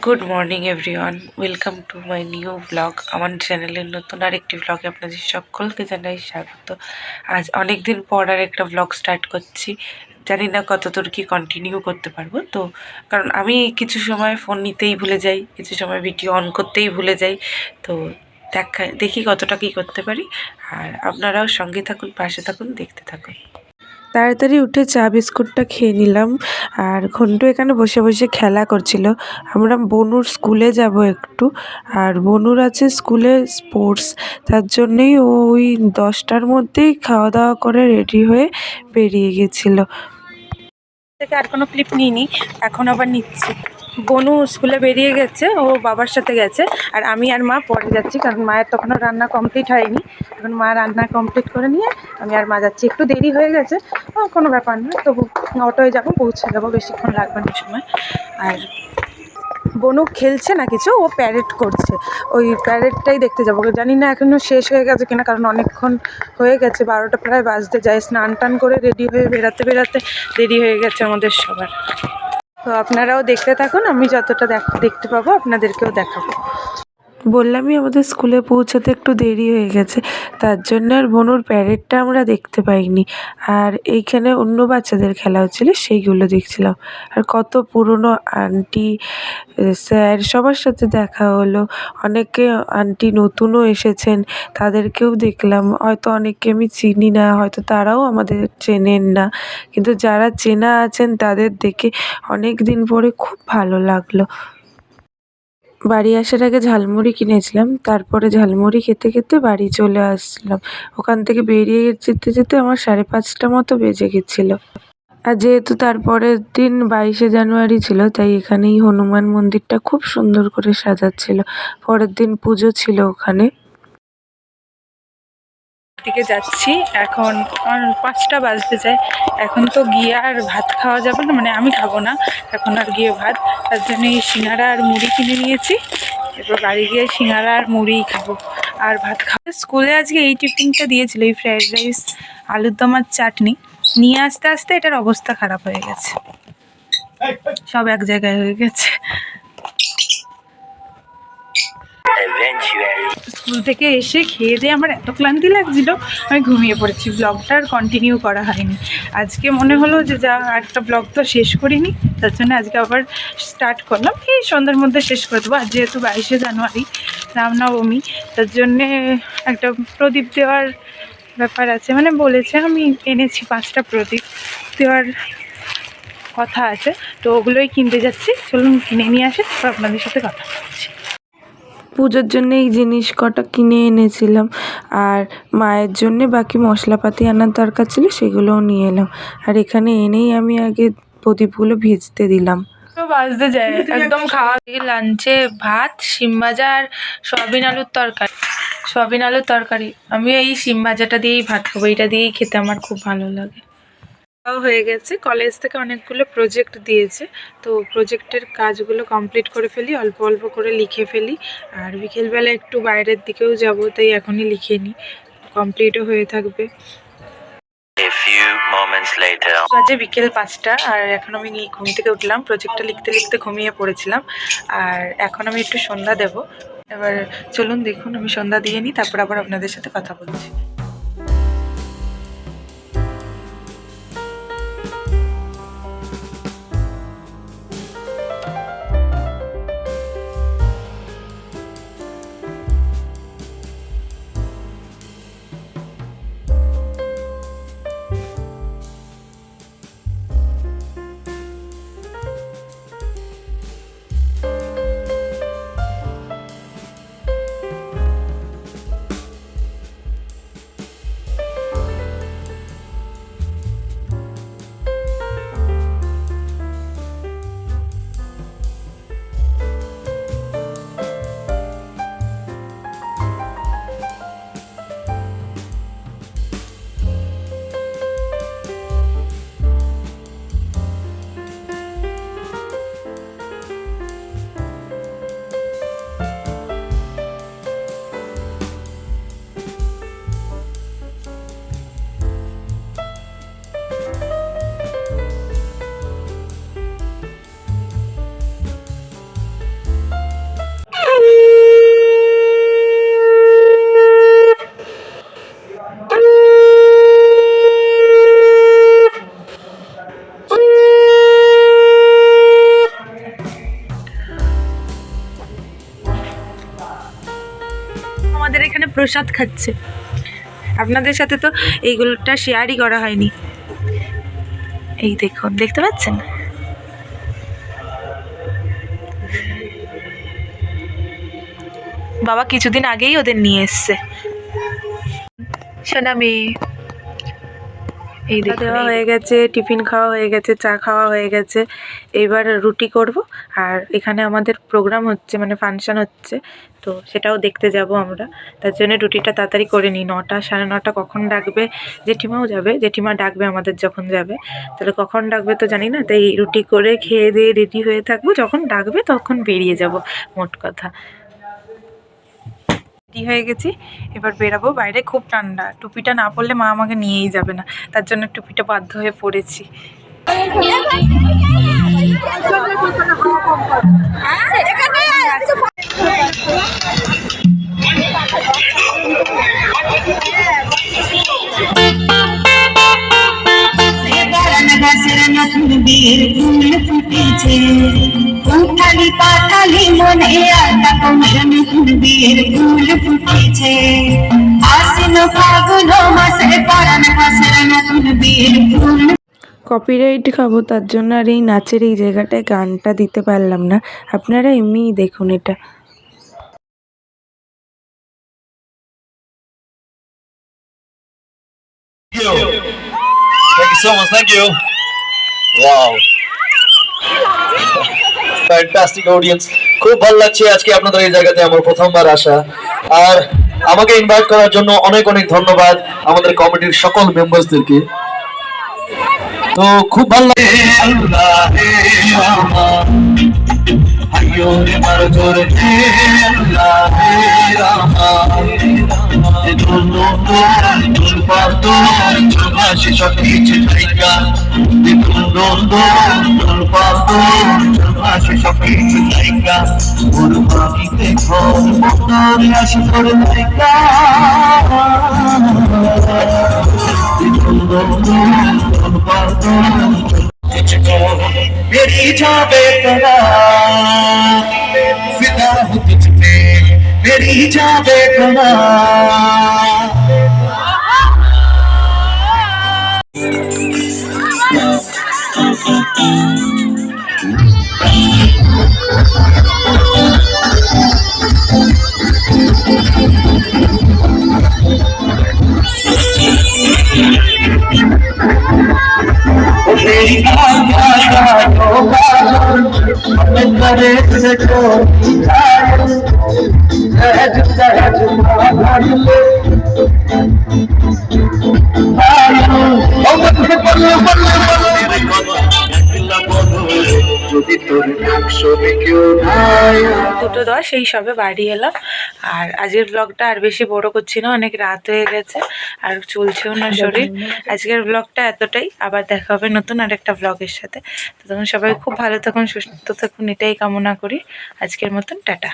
Good morning everyone, welcome to my new blog. আমার চ্যানেলের নতুন আরেকটি ব্লগে আপনাদের সকলকে জানাই স্বাগত। আজ অনেক দিন পর আর একটা ব্লগ স্টার্ট করছি। জানি না কতদূর কি কন্টিনিউ করতে পারবো, তো কারণ আমি কিছু সময় ফোন নিতেই ভুলে যাই, কিছু সময় ভিডিও অন করতেই ভুলে যাই। তো দেখি কতটা কী করতে পারি। আর আপনারাও সঙ্গে থাকুন, পাশে থাকুন, দেখতে থাকুন। তাড়াতাড়ি উঠে চা বিস্কুটটা খেয়ে নিলাম। আর ঘন্টু এখানে বসে বসে খেলা করছিল। আমরা বনুর স্কুলে যাব একটু, আর বনুর আছে স্কুলে স্পোর্টস, তার জন্যেই ও ওই 10টার মধ্যেই খাওয়া দাওয়া করে রেডি হয়ে বেরিয়ে গেছিলো। থেকে আর কোনো ক্লিপ নিইনি, এখন আবার নিচ্ছি। বনু স্কুলে বেরিয়ে গেছে, ও বাবার সাথে গেছে, আর আমি আর মা পরে যাচ্ছি, কারণ মায়ের তখনও রান্না কমপ্লিট হয়নি। এখন মা রান্না কমপ্লিট করে নিয়ে আমি আর মা যাচ্ছি। একটু দেরি হয়ে গেছে, কোনো ব্যাপার না, তবু অটোয় যাবো, পৌঁছে যাবো, বেশিক্ষণ লাগবে না সময়। আর বনু খেলছে না কিছু, ও প্যারেড করছে, ওই প্যারেডটাই দেখতে যাবো। জানি না এখনও শেষ হয়ে গেছে কিনা, কারণ অনেকক্ষণ হয়ে গেছে, 12টা প্রায় বাজতে যায়। স্নান টান করে রেডি হয়ে বেরাতে দেরি হয়ে গেছে আমাদের সবার। তো আপনারাও দেখতে থাকুন, আমি যতটা দেখতে পাবো আপনাদেরকেও দেখাবো। বললামই আমাদের স্কুলে পৌঁছাতে একটু দেরি হয়ে গেছে, তার জন্য আর বনুর প্যারেডটা আমরা দেখতে পাইনি। আর এইখানে অন্য বাচ্চাদের খেলা হচ্ছিল, সেইগুলো দেখছিলাম। আর কত পুরনো আন্টি, স্যার, সবার সাথে দেখা হলো। অনেকে আন্টি নতুনও এসেছেন, তাদেরকেও দেখলাম। হয়তো অনেককে আমি চিনি না, হয়তো তারাও আমাদের চেনেন না, কিন্তু যারা চেনা আছেন তাদের দেখে অনেক দিন পরে খুব ভালো লাগলো। বাড়ি আসার আগে ঝালমুড়ি কিনেছিলাম, তারপরে ঝালমুড়ি খেতে খেতে বাড়ি চলে আসলাম। ওখান থেকে বেরিয়ে যেতে যেতে আমার 5:30 মতো বেজে গেছিলো। আর যেহেতু তারপরের দিন 22শে জানুয়ারি ছিল, তাই এখানেই হনুমান মন্দিরটা খুব সুন্দর করে সাজাচ্ছিল। পরের দিন পুজো ছিল ওখানে। দিকে যাচ্ছি, এখন 5টা বাজতে যায়। এখন তো গিয়ে আর ভাত খাওয়া যাবে না, মানে আমি খাবো না এখন আর গিয়ে ভাত। তার জন্য এই সিঙ্গারা আর মুড়ি কিনে নিয়েছি, এরপর বাড়ি গিয়ে সিঙ্গারা আর মুড়িই খাবো, আর ভাত খাবো। স্কুলে আজকে এই টিফিনটা দিয়েছিল, এই ফ্রাইড রাইস, আলুর দম আর চাটনি। নিয়ে আসতে আসতে এটার অবস্থা খারাপ হয়ে গেছে, সব এক জায়গায় হয়ে গেছে। স্কুল থেকে এসে খেয়ে দিয়ে আমার এত ক্লান্তি লাগছিল, আমি ঘুমিয়ে পড়েছি। ব্লগটা আর কন্টিনিউ করা হয়নি। আজকে মনে হলো যে যা, একটা ব্লগ তো শেষ করিনি, তার জন্য আজকে আবার স্টার্ট করলাম। এই সন্ধ্যার মধ্যে শেষ করে দেবো। আর যেহেতু 22শে জানুয়ারি রামনবমী, তার জন্যে একটা প্রদীপ দেওয়ার ব্যাপার আছে, মানে বলেছে, আমি এনেছি 5টা প্রদীপ দেওয়ার কথা আছে, তো ওগুলোই কিনতে যাচ্ছি। চলুন কিনে নিয়ে আসে, তারপর আপনাদের সাথে কথা বলছি। পুজোর জন্যে এই জিনিস কটা কিনে এনেছিলাম, আর মায়ের জন্যে বাকি মশলাপাতি আনার দরকার ছিল, সেগুলোও নিয়ে এলাম। আর এখানে এনেই আমি আগে প্রদীপগুলো ভিজতে দিলাম। বাজতে যায় একদম। খাওয়া থেকে লাঞ্চে ভাত, শিম ভাজা আর সয়াবিন আলুর তরকারি। আমি এই শিম ভাজাটা দিয়েই ভাত খাবো, এইটা দিয়েই খেতে আমার খুব ভালো লাগে। হয়ে গেছে, কলেজ থেকে অনেকগুলো প্রজেক্ট দিয়েছে, তো প্রজেক্টের কাজগুলো কমপ্লিট করে ফেলি, অল্প অল্প করে লিখে ফেলি। আর বিকেলবেলা একটু বাইরের দিকেও যাব, তাই এখনই লিখে নিই, কমপ্লিটও হয়ে থাকবে। বাজে বিকেল 5টা, আর এখন আমি ঘুম থেকে উঠলাম। প্রজেক্টটা লিখতে লিখতে ঘুমিয়ে পড়েছিলাম, আর এখন আমি একটু সন্ধ্যা দেব। এবার চলুন দেখুন, আমি সন্ধ্যা দিয়ে নিই, তারপর আবার আপনাদের সাথে কথা বলছি। আমাদের এখানে প্রসাদ খাচ্ছে। আপনাদের সাথে তো এইগুলোটা শেয়ারই করা হয়নি। এই দেখুন, দেখতে পাচ্ছেন? বাবা কিছুদিন আগেই ওদের নিয়ে এসছে। সোনা মেয়ে। এই দেওয়া হয়ে গেছে, টিফিন খাওয়া হয়ে গেছে, চা খাওয়া হয়ে গেছে। এবার রুটি করব। আর এখানে আমাদের প্রোগ্রাম হচ্ছে, মানে ফাংশন হচ্ছে, তো সেটাও দেখতে যাব আমরা। তার জন্য রুটিটা তাড়াতাড়ি করে নিই। 9টা 9:30 কখন ডাকবে, জেঠিমাও যাবে, জেঠিমা ডাকবে আমাদের যখন যাবে। তাহলে কখন ডাকবে তো জানি না, তাই রুটি করে খেয়ে দিয়ে রেডি হয়ে থাকবো, যখন ডাকবে তখন বেরিয়ে যাব মোট কথা। রেডি হয়ে গেছি, এবার বেরাবো। বাইরে খুব ঠান্ডা, টুপিটা না পরলে মা আমাকে নিয়েই যাবে না, তার জন্য টুপিটা বাধ্য হয়ে পড়েছি। উঠালি পাঠালি মনে বিয়ের ফুল ফুটেছে, আশ্বিন ফাগুন মাসে পরাণ মাসের নতুন বিয়ের ফুল। কপিরাইট খাবো, তার জন্য আর এই নাচের এই জায়গাটায় গানটা দিতে পারলাম না। আপনারা এমনিই দেখুন এটা। Thank you so much. Thank you. Wow. Fantastic audience. খুব ভালো লাগছে আজকে আপনাদের এই জায়গাতে আমার প্রথমবার আসা। আর আমাকে ইনভাইট করার জন্য অনেক অনেক ধন্যবাদ আমাদের কমিটির সকল মেম্বারসদেরকে। তো খুব ভালো লাগে। मेरी जावे तेरा फिदा हूँ तुझ पे, मेरी जावे तेरा। দুটো 10 এই সবে বাড়ি এলাম। আর আজকের ব্লগটা আর বেশি বড় করছি না, অনেক রাত হয়ে গেছে আর চলছেও না শরীর। আজকের ব্লগটা এতটাই, আবার দেখা হবে নতুন আরেকটা ব্লগের সাথে। তো তখন সবাই খুব ভালো থাকুন, সুস্থ থাকুন, এটাই কামনা করি। আজকের মতন টাটা।